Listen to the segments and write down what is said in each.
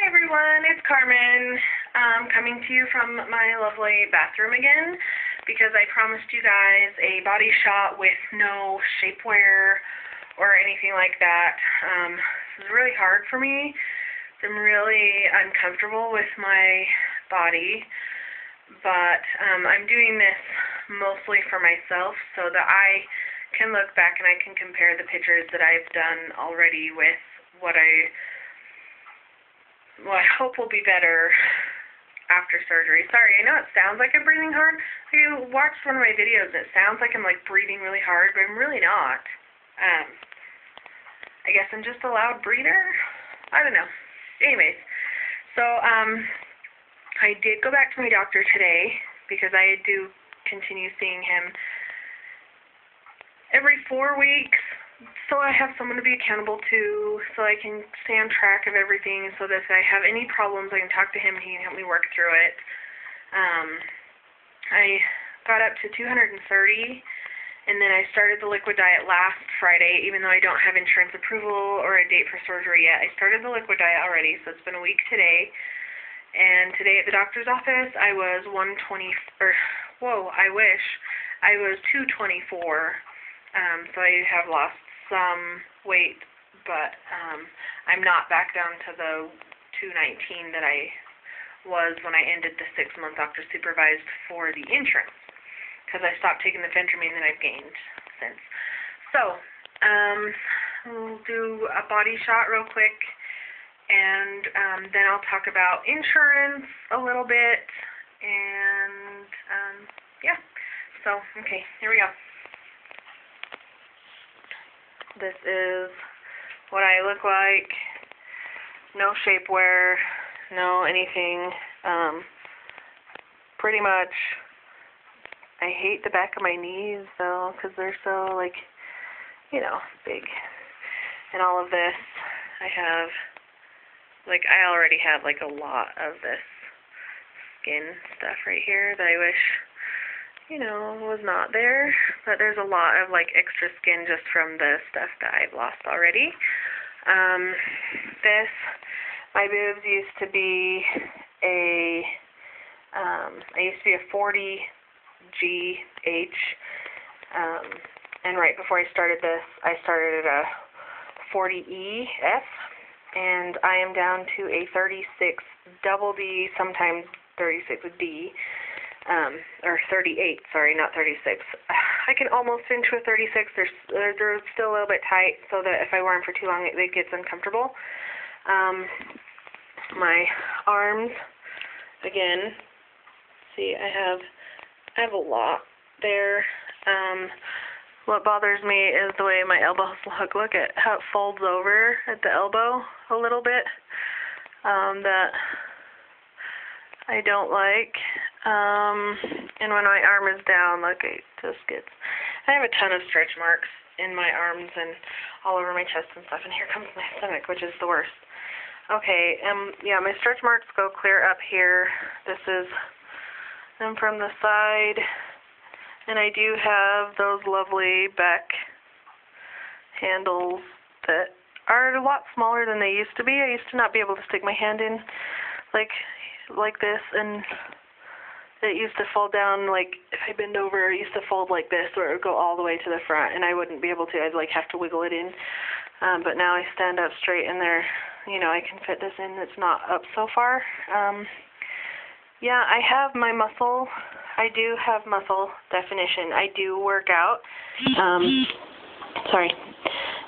Hi everyone, it's Carmen, coming to you from my lovely bathroom again, because I promised you guys a body shot with no shapewear or anything like that. This is really hard for me. I'm really uncomfortable with my body, but I'm doing this mostly for myself so that I can look back and I can compare the pictures that I've done already with what I hope will be better after surgery. Sorry, I know it sounds like I'm breathing hard. You watched one of my videos and it sounds like I'm like breathing really hard, but I'm really not. I guess I'm just a loud breather? I don't know. Anyways, so I did go back to my doctor today because I do continue seeing him every 4 weeks. So I have someone to be accountable to, so I can stay on track of everything, so that if I have any problems, I can talk to him and he can help me work through it. I got up to 230, and then I started the liquid diet last Friday, even though I don't have insurance approval or a date for surgery yet. I started the liquid diet already, so it's been a week today. And today at the doctor's office, I was 224. So I have lost some weight, but I'm not back down to the 219 that I was when I ended the 6-month doctor supervised for the insurance, because I stopped taking the phentermine that I've gained since. So we'll do a body shot real quick, and then I'll talk about insurance a little bit, and yeah. So okay, here we go. This is what I look like. No shapewear, no anything. Pretty much, I hate the back of my knees though, because they're so like, you know, big. And all of this, I already have like a lot of this skin stuff right here that I wish, you know, was not there, but there's a lot of like extra skin just from the stuff that I've lost already. My boobs used to be a 40GH, and right before I started this, I started at a 40EF, and I am down to a 36 double D, sometimes 36D. Or 38, sorry, not 36. I can almost fit into a 36. They're still a little bit tight, so that if I wear them for too long, it gets uncomfortable. My arms, again, see, I have a lot there. What bothers me is the way my elbows look. Look at how it folds over at the elbow a little bit. That I don't like. And when my arm is down, look, I have a ton of stretch marks in my arms and all over my chest and stuff, and here comes my stomach, which is the worst. Okay, yeah, my stretch marks go clear up here. This is them from the side, and I do have those lovely back handles that are a lot smaller than they used to be. I used to not be able to stick my hand in like this, and it used to fold down, like, if I bend over, it used to fold like this, where it would go all the way to the front, and I wouldn't be able to. I'd, like, have to wiggle it in. But now I stand up straight, and there, you know, I can fit this in. It's not up so far. Yeah, I have my muscle. I do have muscle definition. I do work out. Sorry.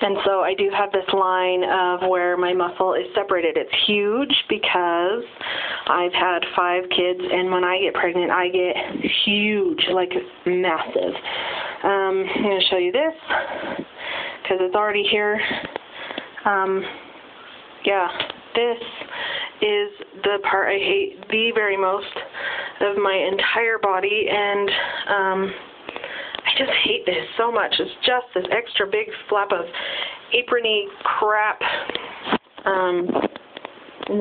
And so I do have this line of where my muscle is separated. It's huge because I've had 5 kids, and when I get pregnant, I get huge, like massive. I'm going to show you this because it's already here. Yeah, this is the part I hate the very most of my entire body, and I just hate this so much. It's just this extra big flap of aprony crap. And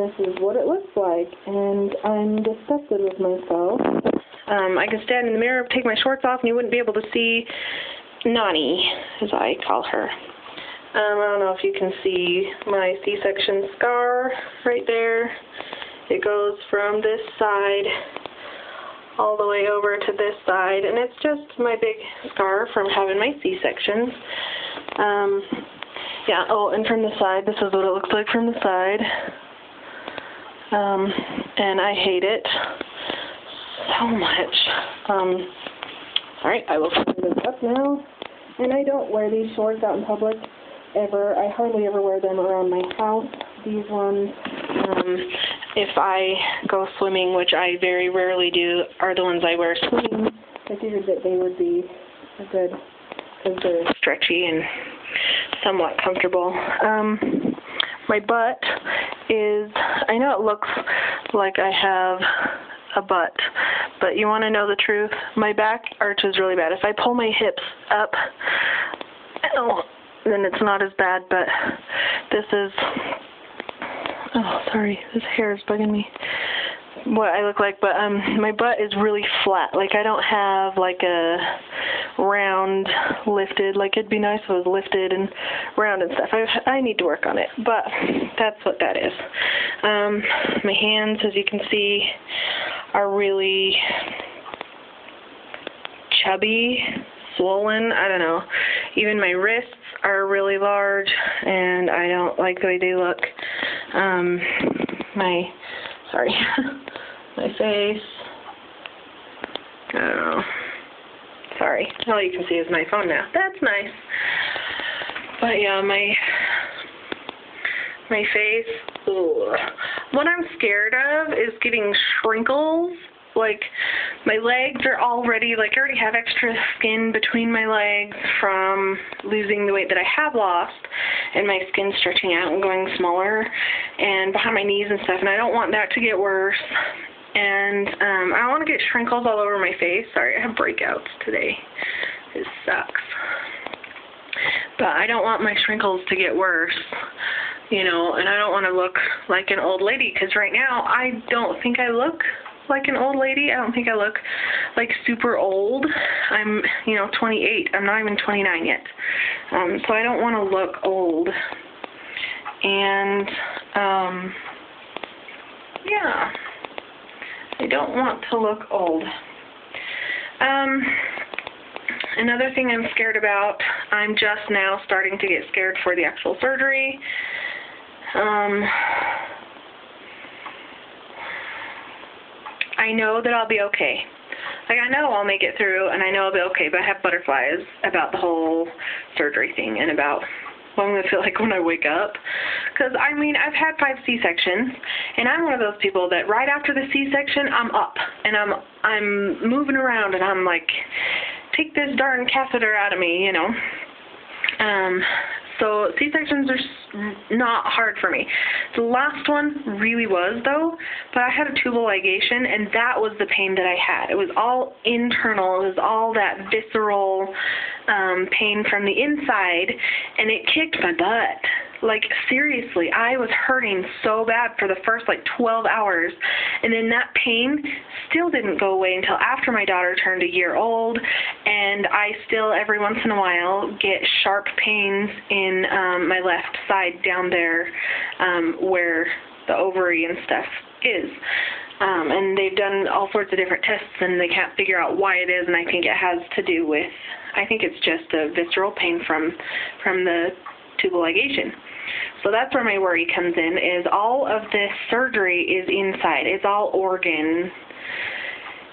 this is what it looks like. And I'm disgusted with myself. I can stand in the mirror, take my shorts off, and you wouldn't be able to see Nani, as I call her. I don't know if you can see my C-section scar right there. It goes from this side all the way over to this side, and it's just my big scar from having my C-sections. Yeah, oh, and from the side, this is what it looks like from the side. And I hate it so much. Alright, I will cover this up now. And I don't wear these shorts out in public ever. I hardly ever wear them around my house. These ones, if I go swimming, which I very rarely do, are the ones I wear swimming. I figured that they would be good because they're stretchy and somewhat comfortable. My butt is, I know it looks like I have a butt, but you want to know the truth? My back arches really bad. If I pull my hips up, then it's not as bad, but this is, oh, sorry, this hair is bugging me, what I look like, but my butt is really flat. Like, I don't have, like, a round lifted, like, it'd be nice if it was lifted and round and stuff. I need to work on it, but that's what that is. My hands, as you can see, are really chubby, swollen, I don't know. Even my wrists are really large, and I don't like the way they look. My face, I don't know. Sorry, all you can see is my phone now. That's nice. But yeah, my face, ugh. What I'm scared of is getting shrinkles. Like, my legs are already, like, I already have extra skin between my legs from losing the weight that I have lost, and my skin stretching out and going smaller, and behind my knees and stuff, and I don't want that to get worse. And I don't want to get shrinkles all over my face. Sorry, I have breakouts today. It sucks. But I don't want my shrinkles to get worse, you know, and I don't want to look like an old lady, because right now I don't think I look like an old lady. I don't think I look like super old. I'm, 28. I'm not even 29 yet. So I don't want to look old. And, yeah, I don't want to look old. Another thing I'm scared about, I'm just now starting to get scared for the actual surgery. I know that I'll be okay. Like, I know I'll make it through, and I know I'll be okay, but I have butterflies about the whole surgery thing and about what I'm going to feel like when I wake up. Because, I mean, I've had 5 C-sections, and I'm one of those people that right after the C-section, I'm up, and I'm moving around, and I'm like, take this darn catheter out of me, So C-sections are not hard for me. The last one really was, though, but I had a tubal ligation, and that was the pain that I had. It was all internal. It was all that visceral pain from the inside, and it kicked my butt. Like, seriously, I was hurting so bad for the first, 12 hours, and then that pain still didn't go away until after my daughter turned a year old, and I still, every once in a while, get sharp pains in my left side down there where the ovary and stuff is. And they've done all sorts of different tests, and they can't figure out why it is, and I think it has to do with, I think it's just a visceral pain from the tubal ligation. So that's where my worry comes in, is all of this surgery is inside. It's all organ.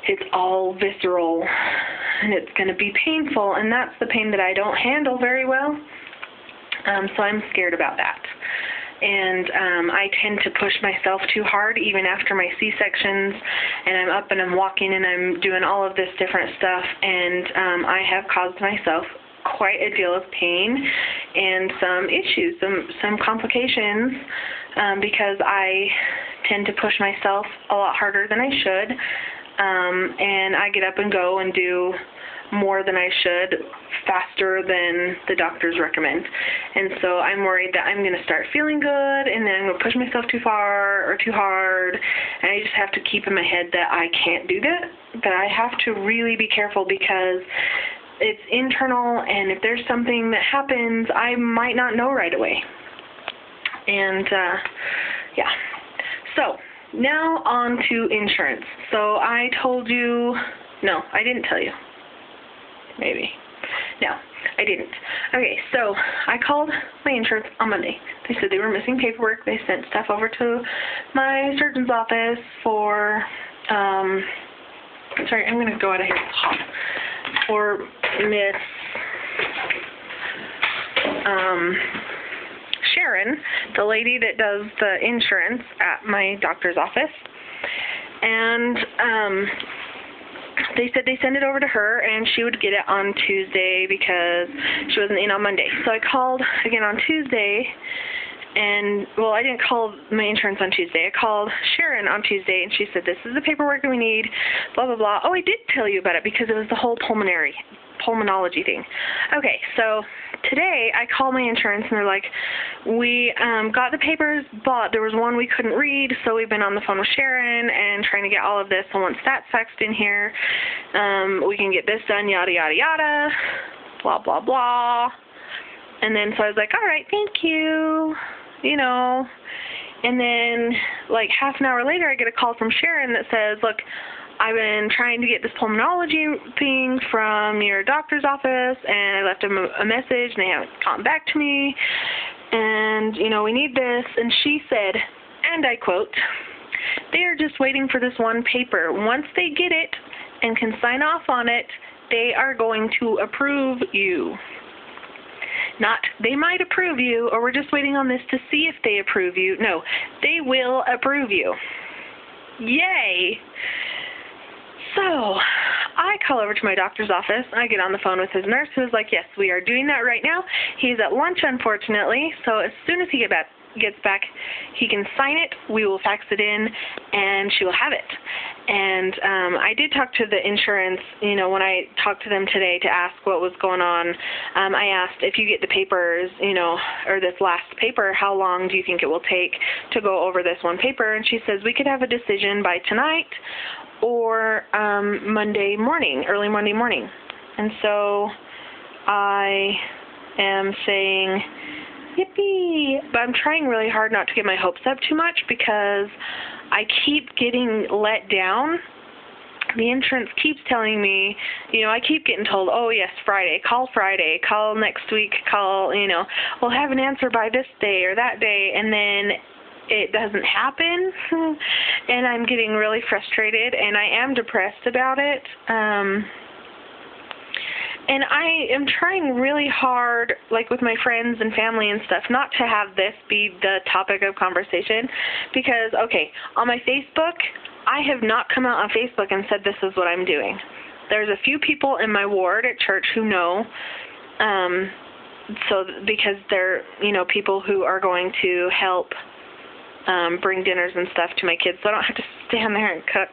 It's all visceral, and it's going to be painful, and that's the pain that I don't handle very well. So I'm scared about that. And I tend to push myself too hard even after my C-sections, and I'm up and I'm walking and I'm doing all of this different stuff, and I have caused myself quite a deal of pain and some issues, some complications, because I tend to push myself a lot harder than I should, and I get up and go and do more than I should faster than the doctors recommend. And so I'm worried that I'm going to start feeling good, and then I'm going to push myself too far or too hard, and I just have to keep in my head that I can't do that, that I have to really be careful, because it's internal, and if there's something that happens, I might not know right away. And, yeah. So, now on to insurance. So I told you, no, I didn't tell you. Maybe. No, I didn't. Okay, so I called my insurance on Monday. They said they were missing paperwork. They sent stuff over to my surgeon's office for, sorry, I'm going to go out of here. For Miss Sharon, the lady that does the insurance at my doctor's office. And they said they send it over to her and she would get it on Tuesday because she wasn't in on Monday. So I called again on Tuesday, and, well, I didn't call my insurance on Tuesday. I called Sharon on Tuesday, and she said, this is the paperwork that we need, blah, blah, blah. Oh, I did tell you about it because it was the whole pulmonology thing. Okay, so today I called my insurance, and they're like, we got the papers, but there was one we couldn't read, so we've been on the phone with Sharon and trying to get all of this, so once that's faxed in here, we can get this done, yada, yada, yada, blah, blah, blah. And then so I was like, all right, thank you, you know. And then like half an hour later I get a call from Sharon that says, look, I've been trying to get this pulmonology thing from your doctor's office, and I left them a message, and they haven't gotten back to me, and, you know, we need this. And she said, and I quote, they are just waiting for this one paper. Once they get it and can sign off on it, they are going to approve you. Not, they might approve you, or we're just waiting on this to see if they approve you. No, they will approve you. Yay! So, I call over to my doctor's office. I get on the phone with his nurse, who's like, yes, we are doing that right now. He's at lunch, unfortunately, so as soon as he gets back, he can sign it, we will fax it in, and she will have it. And I did talk to the insurance, you know, when I talked to them today to ask what was going on. I asked, if you get the papers, you know, or this last paper, how long do you think it will take to go over this one paper? And she says we could have a decision by tonight or Monday morning, early Monday morning. And so I am saying, yippee! But I'm trying really hard not to get my hopes up too much because I keep getting let down. The insurance keeps telling me, you know, I keep getting told, oh, yes, Friday, call next week, call, you know, we'll have an answer by this day or that day, and then it doesn't happen, and I'm getting really frustrated, and I am depressed about it. And I am trying really hard, like with my friends and family and stuff, not to have this be the topic of conversation because, okay, on my Facebook, I have not come out on Facebook and said this is what I'm doing. There's a few people in my ward at church who know, so because they're, you know, people who are going to help bring dinners and stuff to my kids, so I don't have to stand there and cook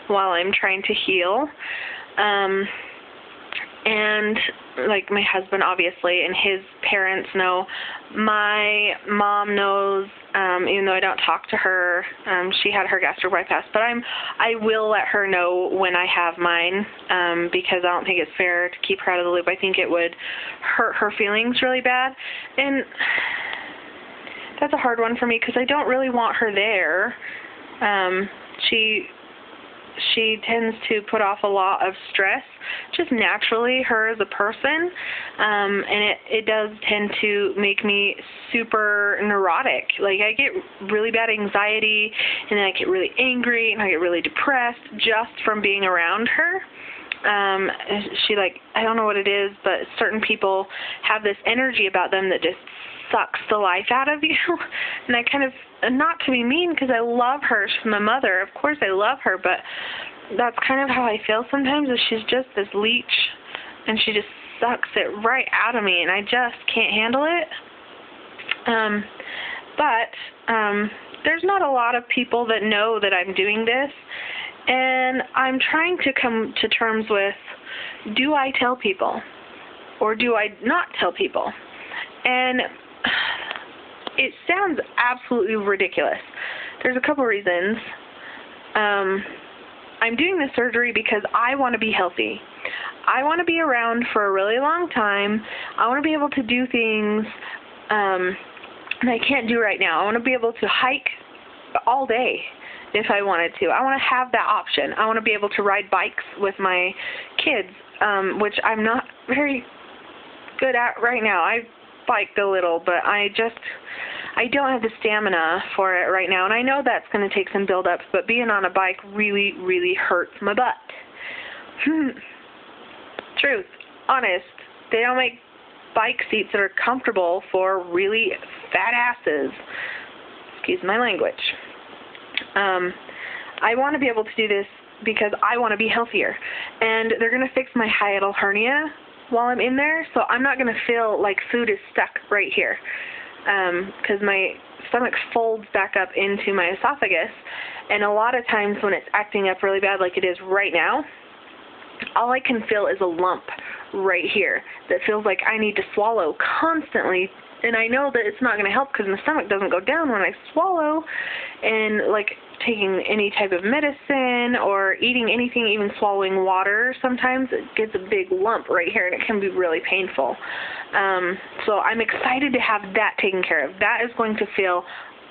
while I'm trying to heal. And, like, my husband, obviously, and his parents know. My mom knows, even though I don't talk to her. She had her gastric bypass, but I will let her know when I have mine, because I don't think it's fair to keep her out of the loop. I think it would hurt her feelings really bad. And that's a hard one for me because I don't really want her there. She tends to put off a lot of stress, just naturally, her as a person, and it does tend to make me super neurotic. Like, I get really bad anxiety, and then I get really angry, and I get really depressed just from being around her. She, like, I don't know what it is, but certain people have this energy about them that just sucks the life out of you, and I kind of, not to be mean, because I love her, she's my mother, of course I love her, but that's kind of how I feel sometimes, is she's just this leech, and she just sucks it right out of me, and I just can't handle it. But there's not a lot of people that know that I'm doing this, and I'm trying to come to terms with, do I tell people, or do I not tell people? And it sounds absolutely ridiculous. There's a couple reasons. I'm doing this surgery because I want to be healthy. I want to be around for a really long time. I want to be able to do things that I can't do right now. I want to be able to hike all day if I wanted to. I want to have that option. I want to be able to ride bikes with my kids, which I'm not very good at right now. I biked a little, but I don't have the stamina for it right now, and I know that's going to take some build-ups, but being on a bike really, really hurts my butt. Truth. Honest. They don't make bike seats that are comfortable for really fat asses. Excuse my language. I want to be able to do this because I want to be healthier, and they're going to fix my hiatal hernia while I'm in there, so I'm not going to feel like food is stuck right here, because my stomach folds back up into my esophagus, and a lot of times when it's acting up really bad like it is right now, all I can feel is a lump right here that feels like I need to swallow constantly, and I know that it's not going to help because my stomach doesn't go down when I swallow, and like taking any type of medicine or eating anything, even swallowing water, sometimes it gets a big lump right here and it can be really painful. So I'm excited to have that taken care of. That is going to feel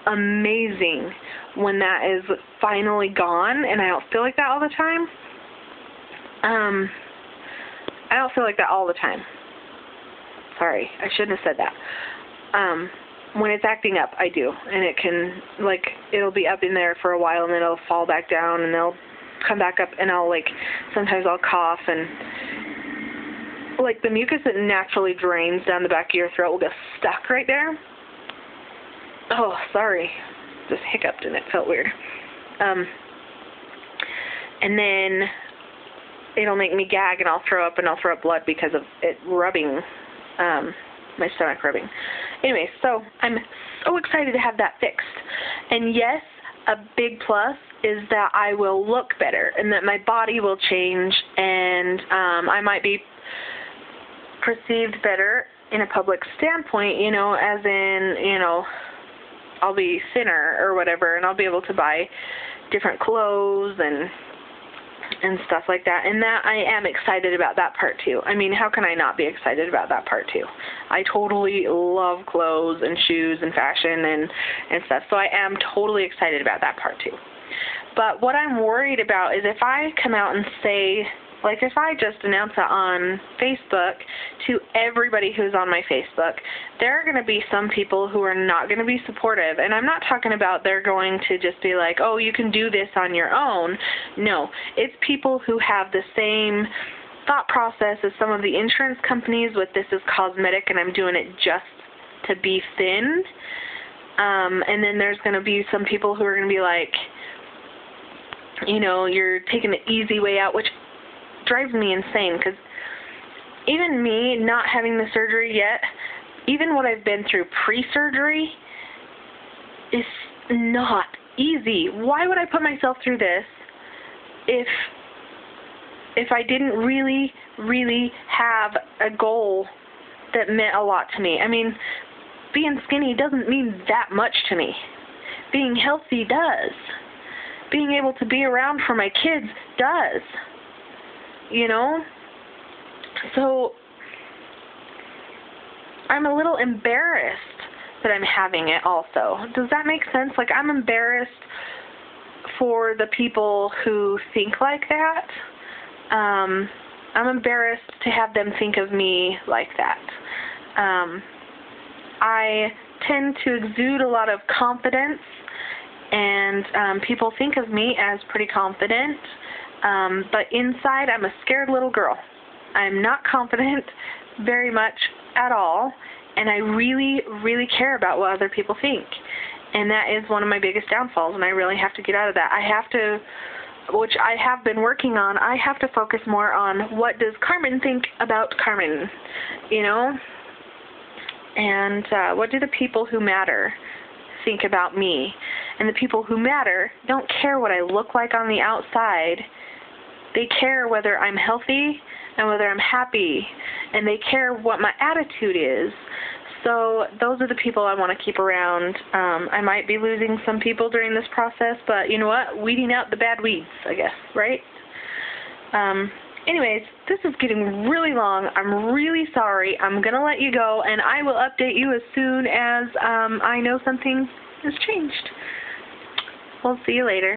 amazing when that is finally gone, and I don't feel like that all the time. I don't feel like that all the time. Sorry, I shouldn't have said that. When it's acting up, I do, and it can, like, it'll be up in there for a while, and then it'll fall back down, and it'll come back up, and sometimes I'll cough, and, like, the mucus that naturally drains down the back of your throat will get stuck right there. Oh, sorry. Just hiccuped, and it felt weird. And then it'll make me gag, and I'll throw up blood because of it rubbing, my stomach rubbing. Anyway, so I'm so excited to have that fixed. And yes, a big plus is that I will look better and that my body will change, and I might be perceived better in a public standpoint, as in, I'll be thinner or whatever, and I'll be able to buy different clothes and stuff like that, and that I am excited about that part too. I mean, how can I not be excited about that part too? I totally love clothes and shoes and fashion and stuff, so I am totally excited about that part too. But what I'm worried about is if I come out and say, like if I just announce it on Facebook to everybody who's on my Facebook, there are going to be some people who are not going to be supportive. And I'm not talking about they're going to just be like, oh, you can do this on your own. No, it's people who have the same thought process as some of the insurance companies with this is cosmetic and I'm doing it just to be thin. And then there's going to be some people who are going to be like, you're taking the easy way out, which drives me insane, because even me not having the surgery yet, even what I've been through pre-surgery is not easy. Why would I put myself through this if I didn't really, really have a goal that meant a lot to me? I mean, being skinny doesn't mean that much to me. Being healthy does. Being able to be around for my kids does. So I'm a little embarrassed that I'm having it also. Does that make sense? Like, I'm embarrassed for the people who think like that. I'm embarrassed to have them think of me like that. I tend to exude a lot of confidence, and people think of me as pretty confident. But inside, I'm a scared little girl. I'm not confident very much at all, and I really, really care about what other people think. And that is one of my biggest downfalls, and I really have to get out of that. I have to, which I have been working on, I have to focus more on what does Carmen think about Carmen, And what do the people who matter think about me? And the people who matter don't care what I look like on the outside. They care whether I'm healthy and whether I'm happy, and they care what my attitude is. So those are the people I want to keep around. I might be losing some people during this process, but you know what? Weeding out the bad weeds, I guess, right? Anyways, this is getting really long. I'm really sorry. I'm going to let you go, and I will update you as soon as I know something has changed. We'll see you later.